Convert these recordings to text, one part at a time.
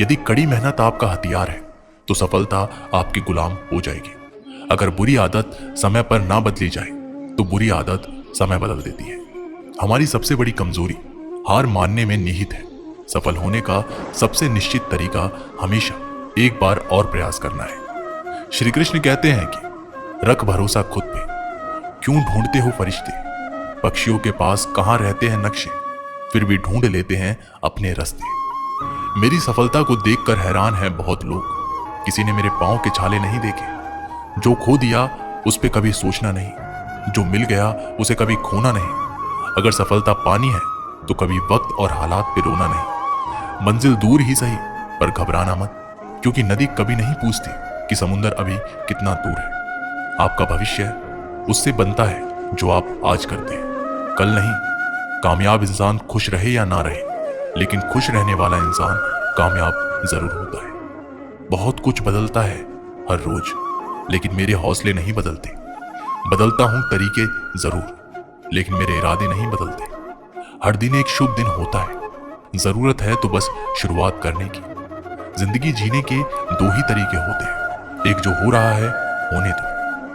यदि कड़ी मेहनत आपका हथियार है तो सफलता आपकी गुलाम हो जाएगी। अगर बुरी आदत समय पर ना बदली जाए तो बुरी आदत समय बदल देती है। हमारी सबसे बड़ी कमजोरी हार मानने में निहित है। सफल होने का सबसे निश्चित तरीका हमेशा एक बार और प्रयास करना है। श्री कृष्ण कहते हैं कि रख भरोसा खुद पे, क्यों ढूंढते हो फरिश्ते, पक्षियों के पास कहां रहते हैं नक्शे, फिर भी ढूंढ लेते हैं अपने रास्ते। मेरी सफलता को देखकर हैरान है बहुत लोग, किसी ने मेरे पांव के छाले नहीं देखे। जो खो दिया उस पे कभी सोचना नहीं, जो मिल गया उसे कभी खोना नहीं। अगर सफलता पानी है तो कभी वक्त और हालात पे रोना नहीं। मंजिल दूर ही सही पर घबराना मत, क्योंकि नदी कभी नहीं पूछती कि समुंदर अभी कितना दूर है। आपका भविष्य उससे बनता है जो आप आज करते हैं, कल नहीं। कामयाब इंसान खुश रहे या ना रहे, लेकिन खुश रहने वाला इंसान कामयाब जरूर होता है। बहुत कुछ बदलता है हर रोज, लेकिन मेरे हौसले नहीं बदलते। बदलता हूं तरीके जरूर, लेकिन मेरे इरादे नहीं बदलते। हर दिन एक शुभ दिन होता है, जरूरत है तो बस शुरुआत करने की। जिंदगी जीने के दो ही तरीके होते हैं, एक जो हो रहा है होने दो,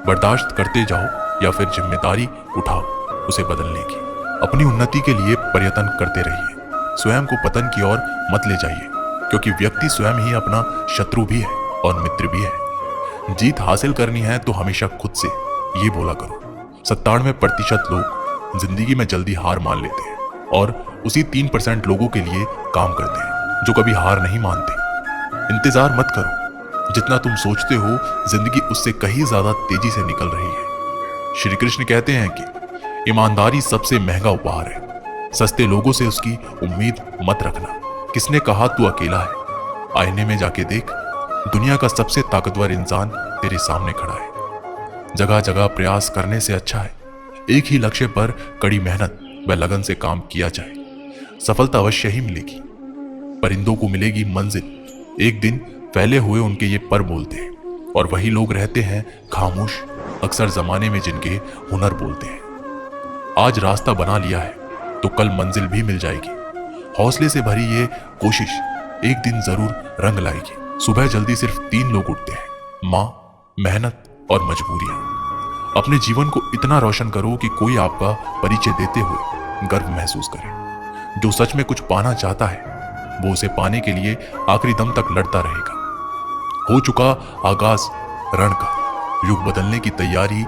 बर्दाश्त करते जाओ, या फिर जिम्मेदारी उठाओ उसे बदलने की। अपनी उन्नति के लिए प्रयत्न करते रहिए, स्वयं को पतन की ओर मत ले जाइए, क्योंकि व्यक्ति स्वयं ही अपना शत्रु भी है और मित्र भी है। जीत हासिल करनी है तो हमेशा खुद से ये बोला करो। 97% लोग जिंदगी में जल्दी हार मान लेते हैं और उसी 3% लोगों के लिए काम करते हैं जो कभी हार नहीं मानते। इंतजार मत करो, जितना तुम सोचते हो जिंदगी उससे कहीं ज्यादा तेजी से निकल रही है। श्री कृष्ण कहते हैं कि ईमानदारी सबसे महंगा उपहार है। सस्ते लोगों से उसकी उम्मीद मत रखना। किसने कहा तू अकेला है? आईने में जाके देख, दुनिया का सबसे ताकतवर इंसान तेरे सामने खड़ा है। जगह जगह प्रयास करने से अच्छा है एक ही लक्ष्य पर कड़ी मेहनत व लगन से काम किया जाए। सफलता अवश्य ही मिलेगी। परिंदों को मिलेगी मंजिल, एक दिन फैले हुए उनके ये पर बोलते हैं, और वही लोग रहते हैं खामोश अक्सर जमाने में जिनके हुनर बोलते हैं। आज रास्ता बना लिया है तो कल मंजिल भी मिल जाएगी। हौसले से भरी ये कोशिश एक दिन जरूर रंग लाएगी। सुबह जल्दी सिर्फ 3 लोग उठते हैं, माँ, मेहनत और मजबूरियां। अपने जीवन को इतना रोशन करो कि कोई आपका परिचय देते हुए गर्व महसूस करे। जो सच में कुछ पाना चाहता है वो उसे पाने के लिए आखिरी दम तक लड़ता रहेगा। हो चुका आगाज रण का, युग बदलने की तैयारी,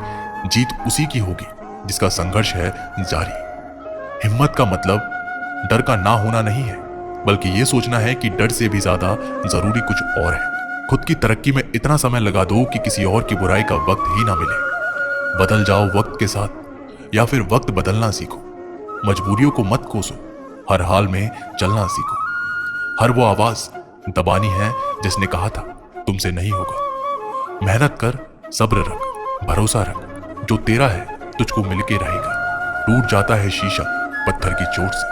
जीत उसी की होगी जिसका संघर्ष है जारी। हिम्मत का मतलब डर का ना होना नहीं है, बल्कि ये सोचना है कि डर से भी ज्यादा जरूरी कुछ और है। खुद की तरक्की में इतना समय लगा दो कि किसी और की बुराई का वक्त ही ना मिले। बदल जाओ वक्त के साथ, या फिर वक्त बदलना सीखो। मजबूरियों को मत कोसो, हर हाल में चलना सीखो। हर वो आवाज दबानी है जिसने कहा था तुमसे नहीं होगा। मेहनत कर, सब्र रख, भरोसा रख, जो तेरा है तुझको मिलके रहेगा। टूट जाता है शीशा पत्थर की चोट से,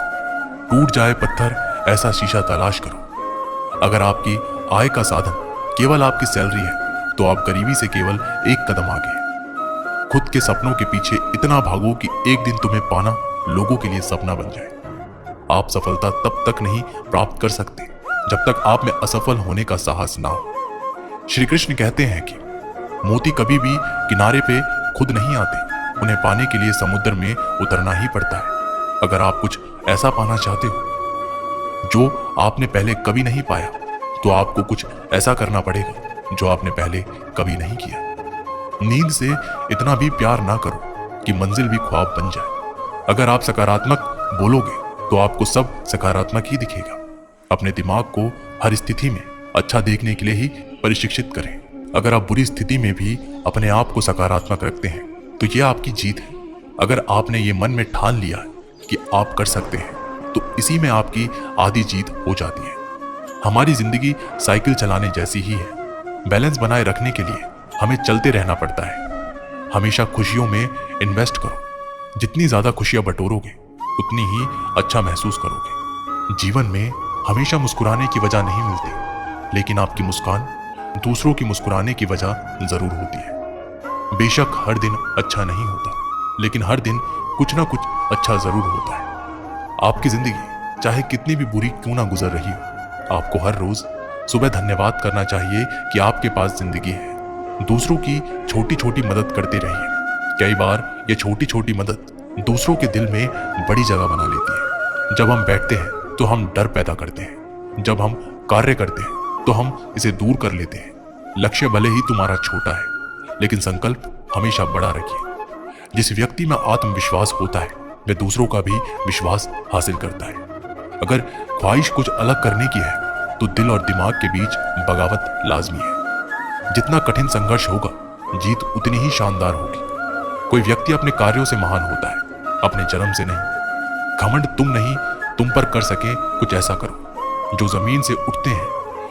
टूट जाए पत्थर ऐसा शीशा तलाश करो। अगर आपकी आय का साधन केवल आपकी सैलरी है तो आप गरीबी से केवल एक कदम आगे हैं। खुद के सपनों के पीछे इतना भागो कि एक दिन तुम्हें पाना लोगों के लिए सपना बन जाए। आप सफलता तब तक नहीं प्राप्त कर सकते जब तक आप में असफल होने का साहस ना हो। श्री कृष्ण कहते हैं कि मोती कभी भी किनारे पे खुद नहीं आते, उन्हें पाने के लिए समुद्र में उतरना ही पड़ता है। अगर आप कुछ ऐसा पाना चाहते हो जो आपने पहले कभी नहीं पाया, तो आपको कुछ ऐसा करना पड़ेगा जो आपने पहले कभी नहीं किया। नींद से इतना भी प्यार ना करो कि मंजिल भी ख्वाब बन जाए। अगर आप सकारात्मक बोलोगे तो आपको सब सकारात्मक ही दिखेगा। अपने दिमाग को हर स्थिति में अच्छा देखने के लिए ही प्रशिक्षित करें। अगर आप बुरी स्थिति में भी अपने आप को सकारात्मक रखते हैं तो यह आपकी जीत है। अगर आपने ये मन में ठान लिया कि आप कर सकते हैं तो इसी में आपकी आधी जीत हो जाती है। हमारी जिंदगी साइकिल चलाने जैसी ही है। बैलेंस बनाए रखने के लिए हमें चलते रहना पड़ता है। हमेशा खुशियों में इन्वेस्ट करो। जितनी ज्यादा खुशियां बटोरोगे उतनी ही अच्छा महसूस करोगे। जीवन में हमेशा मुस्कुराने की वजह नहीं मिलती, लेकिन आपकी मुस्कान दूसरों की मुस्कुराने की वजह जरूर होती है। बेशक हर दिन अच्छा नहीं होता, लेकिन हर दिन कुछ ना कुछ अच्छा जरूर होता है। आपकी जिंदगी चाहे कितनी भी बुरी क्यों ना गुजर रही हो, आपको हर रोज सुबह धन्यवाद करना चाहिए कि आपके पास जिंदगी है। दूसरों की छोटी छोटी मदद करते रहिए। कई बार ये छोटी छोटी मदद दूसरों के दिल में बड़ी जगह बना लेती है। जब हम बैठते हैं तो हम डर पैदा करते हैं, जब हम कार्य करते हैं तो हम इसे दूर कर लेते हैं। लक्ष्य भले ही तुम्हारा छोटा है, लेकिन संकल्प हमेशा बड़ा रखिए। जिस व्यक्ति में आत्मविश्वास होता है वह दूसरों का भी विश्वास हासिल करता है। अगर ख्वाहिश कुछ अलग करने की है तो दिल और दिमाग के बीच बगावत लाजमी है। जितना कठिन संघर्ष होगा, जीत उतनी ही शानदार होगी। कोई व्यक्ति अपने कार्यों से महान होता है, अपने जन्म से नहीं। घमंड तुम नहीं, तुम पर कर सके कुछ ऐसा करो। जो जमीन से उठते हैं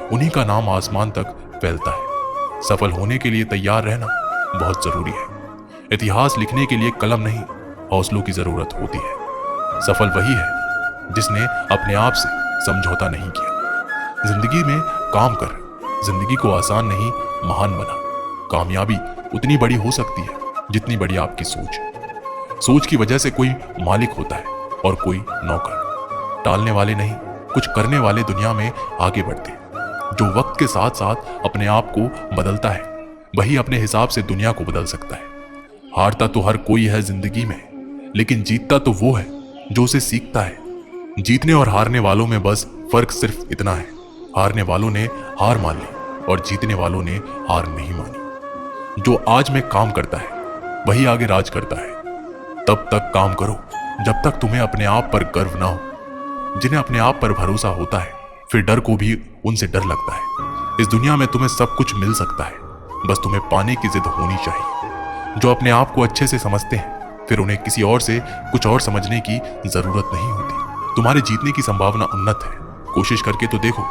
उन्हीं का नाम आसमान तक फैलता है। सफल होने के लिए तैयार रहना बहुत जरूरी है। इतिहास लिखने के लिए कलम नहीं, हौसलों की जरूरत होती है। सफल वही है जिसने अपने आप से समझौता नहीं किया। जिंदगी में काम कर, जिंदगी को आसान नहीं महान बना। कामयाबी उतनी बड़ी हो सकती है जितनी बड़ी आपकी सोच। सोच की वजह से कोई मालिक होता है और कोई नौकर। टालने वाले नहीं, कुछ करने वाले दुनिया में आगे बढ़ते हैं। जो वक्त के साथ साथ अपने आप को बदलता है वही अपने हिसाब से दुनिया को बदल सकता है। हारता तो हर कोई है जिंदगी में, लेकिन जीतता तो वो है जो उसे सीखता है। जीतने और हारने वालों में बस फर्क सिर्फ इतना है, हारने वालों ने हार मान ली और जीतने वालों ने हार नहीं मानी। जो आज में काम करता है वही आगे राज करता है। तब तक काम करो जब तक तुम्हें अपने आप पर गर्व ना हो। जिन्हें अपने आप पर भरोसा होता है फिर डर को भी उनसे डर लगता है। इस दुनिया में तुम्हें सब कुछ मिल सकता है, बस तुम्हें पाने की जिद होनी चाहिए। जो अपने आप को अच्छे से समझते हैं फिर उन्हें किसी और से कुछ और समझने की जरूरत नहीं होती। तुम्हारे जीतने की संभावना उन्नत है, कोशिश करके तो देखो।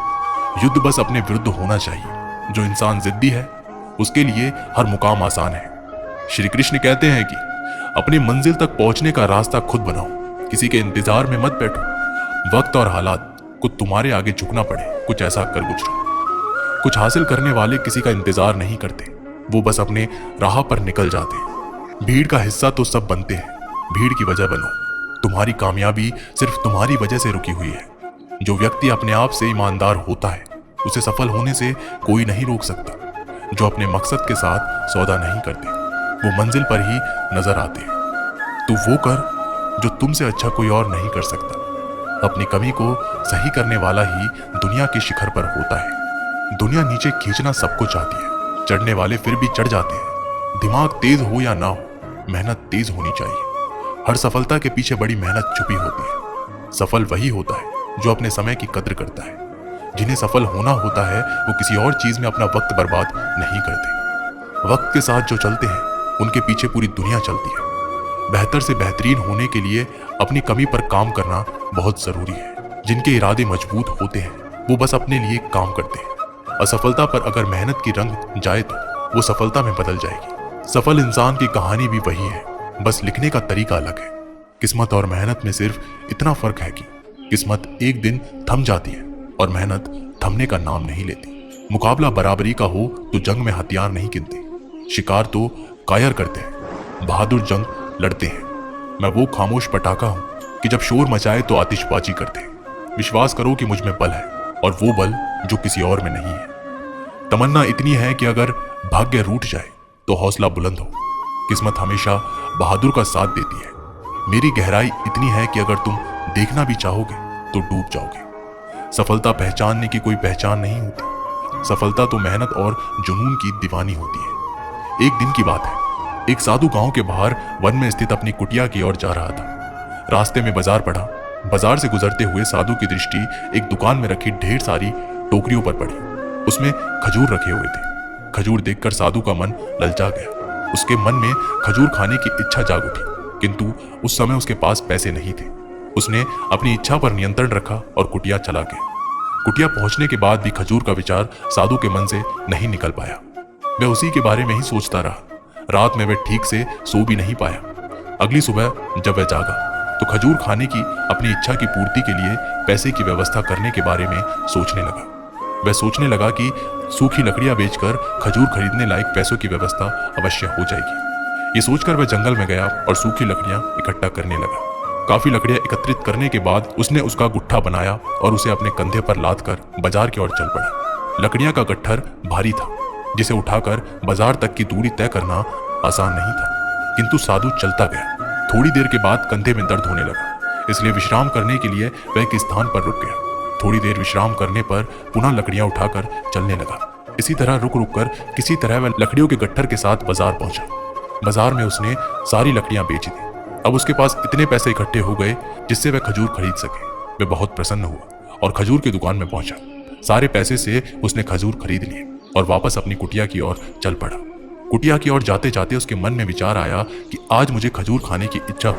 युद्ध बस अपने विरुद्ध होना चाहिए। जो इंसान जिद्दी है उसके लिए हर मुकाम आसान है। श्री कृष्ण कहते हैं कि अपनी मंजिल तक पहुंचने का रास्ता खुद बनाओ, किसी के इंतजार में मत बैठो। वक्त और हालात को तुम्हारे आगे झुकना पड़े कुछ ऐसा कर गुजरो। कुछ हासिल करने वाले किसी का इंतजार नहीं करते, वो बस अपने राह पर निकल जाते हैं। भीड़ का हिस्सा तो सब बनते हैं, भीड़ की वजह बनो। तुम्हारी कामयाबी सिर्फ तुम्हारी वजह से रुकी हुई है। जो व्यक्ति अपने आप से ईमानदार होता है उसे सफल होने से कोई नहीं रोक सकता। जो अपने मकसद के साथ सौदा नहीं करते वो मंजिल पर ही नजर आते हैं। तो वो कर जो तुमसे अच्छा कोई और नहीं कर सकता। अपनी कमी को सही करने वाला ही दुनिया के शिखर पर होता है। दुनिया नीचे खींचना सबको चाहती है, चढ़ने वाले फिर भी चढ़ जाते हैं। दिमाग तेज हो या ना हो, मेहनत तेज होनी चाहिए। हर सफलता के पीछे बड़ी मेहनत छुपी होती है। सफल वही होता है जो अपने समय की कद्र करता है। जिन्हें सफल होना होता है वो किसी और चीज में अपना वक्त बर्बाद नहीं करते। वक्त के साथ जो चलते हैं उनके पीछे पूरी दुनिया चलती है। बेहतर से बेहतरीन होने के लिए अपनी कमी पर काम करना बहुत जरूरी है। जिनके इरादे मजबूत होते हैं वो बस अपने लिए काम करते हैं। असफलता पर अगर मेहनत की रंग जाए तो वो सफलता में बदल जाएगी। सफल इंसान की कहानी भी वही है, बस लिखने का तरीका अलग है। किस्मत और मेहनत में सिर्फ इतना फर्क है कि किस्मत एक दिन थम जाती है और मेहनत थमने का नाम नहीं लेती। मुकाबला बराबरी का हो तो जंग में हथियार नहीं गिनते, शिकार तो कायर करते हैं, बहादुर जंग लड़ते हैं। मैं वो खामोश पटाखा हूं कि जब शोर मचाए तो आतिशबाजी करते हैं। विश्वास करो कि मुझ में बल है और वो बल जो किसी और में नहीं है। तमन्ना इतनी है कि अगर भाग्य रूठ जाए तो हौसला बुलंद हो। किस्मत हमेशा बहादुर का साथ देती है। मेरी गहराई इतनी है कि अगर तुम देखना भी चाहोगे तो डूब जाओगे। सफलता पहचानने की कोई पहचान नहीं होती। सफलता तो मेहनत और जुनून की दीवानी होती है। एक दिन की बात है, एक साधु गांव के बाहर वन में स्थित अपनी कुटिया की ओर जा रहा था। रास्ते में बाजार पड़ा। बाजार से गुजरते हुए साधु की दृष्टि एक दुकान में रखी ढेर सारी टोकरियों पर पड़ी। उसमें खजूर रखे हुए थे। खजूर देखकर साधु का मन ललचा गया। उसके मन में खजूर खाने की इच्छा जाग उठी, किंतु उस समय उसके पास पैसे नहीं थे। उसने अपनी इच्छा पर नियंत्रण रखा और कुटिया चला गया। कुटिया पहुंचने के बाद भी खजूर का विचार साधु के मन से नहीं निकल पाया। वह उसी के बारे में ही सोचता रहा। रात में वह ठीक से सो भी नहीं पाया। अगली सुबह जब वह जागा तो खजूर खाने की अपनी इच्छा की पूर्ति के लिए पैसे की व्यवस्था करने के बारे में सोचने लगा। वह सोचने लगा कि सूखी लकड़ियां बेचकर खजूर खरीदने लायक पैसों की व्यवस्था अवश्य हो जाएगी। ये सोचकर वह जंगल में गया और सूखी लकड़ियां इकट्ठा करने लगा। काफी लकड़ियां एकत्रित करने के बाद उसने उसका गुट्ठा बनाया और उसे अपने कंधे पर लादकर बाजार की ओर चल पड़ा। लकड़ियां का गट्ठर भारी था, जिसे उठाकर बाजार तक की दूरी तय करना आसान नहीं था। किंतु साधु चलता गया। थोड़ी देर के बाद कंधे में दर्द होने लगा, इसलिए विश्राम करने के लिए वह एक स्थान पर रुक गया। थोड़ी देर विश्राम करने पर पुनः लकड़ियां उठाकर चलने लगा। इसी तरह रुक रुक कर किसी तरह वह लकड़ियों के गट्ठर के साथ बाजार पहुंचा। बाजार में उसने सारी लकड़ियां बेच दी। अब उसके पास इतने पैसे इकट्ठे हो गए जिससे वह खजूर खरीद सके। वह बहुत प्रसन्न हुआ और खजूर की दुकान में पहुंचा। सारे पैसे से उसने खजूर खरीद लिए और वापस अपनी कुटिया की ओर चल पड़ा। कुटिया की ओर जाते जाते उसके मन में विचार आया कि आज मुझे खजूर खाने की इच्छा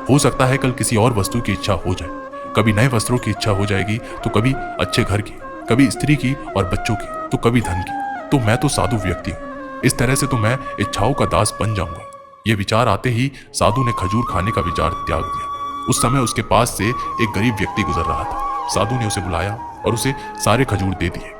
हो सकता है कल किसी और वस्तु की इच्छा हो जाए। कभी नए वस्त्रों की इच्छा हो जाएगी, तो कभी अच्छे घर की, कभी स्त्री की और बच्चों की, तो कभी धन की। तो मैं तो साधु व्यक्ति हूँ, इस तरह से तो मैं इच्छाओं का दास बन जाऊंगा। ये विचार आते ही साधु ने खजूर खाने का विचार त्याग दिया। उस समय उसके पास से एक गरीब व्यक्ति गुजर रहा था। साधु ने उसे बुलाया और उसे सारे खजूर दे दिए।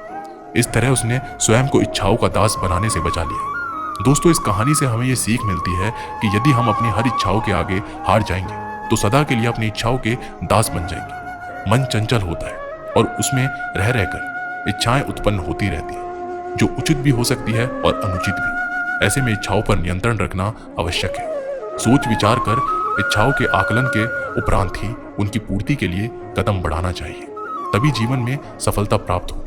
इस तरह उसने स्वयं को इच्छाओं का दास बनाने से बचा लिया। दोस्तों, इस कहानी से हमें यह सीख मिलती है कि यदि हम अपनी हर इच्छाओं के आगे हार जाएंगे तो सदा के लिए अपनी इच्छाओं के दास बन जाएंगे। मन चंचल होता है और उसमें रह रहकर इच्छाएं उत्पन्न होती रहती हैं, जो उचित भी हो सकती है और अनुचित भी। ऐसे में इच्छाओं पर नियंत्रण रखना आवश्यक है। सोच विचार कर इच्छाओं के आकलन के उपरांत ही उनकी पूर्ति के लिए कदम बढ़ाना चाहिए, तभी जीवन में सफलता प्राप्त होगी।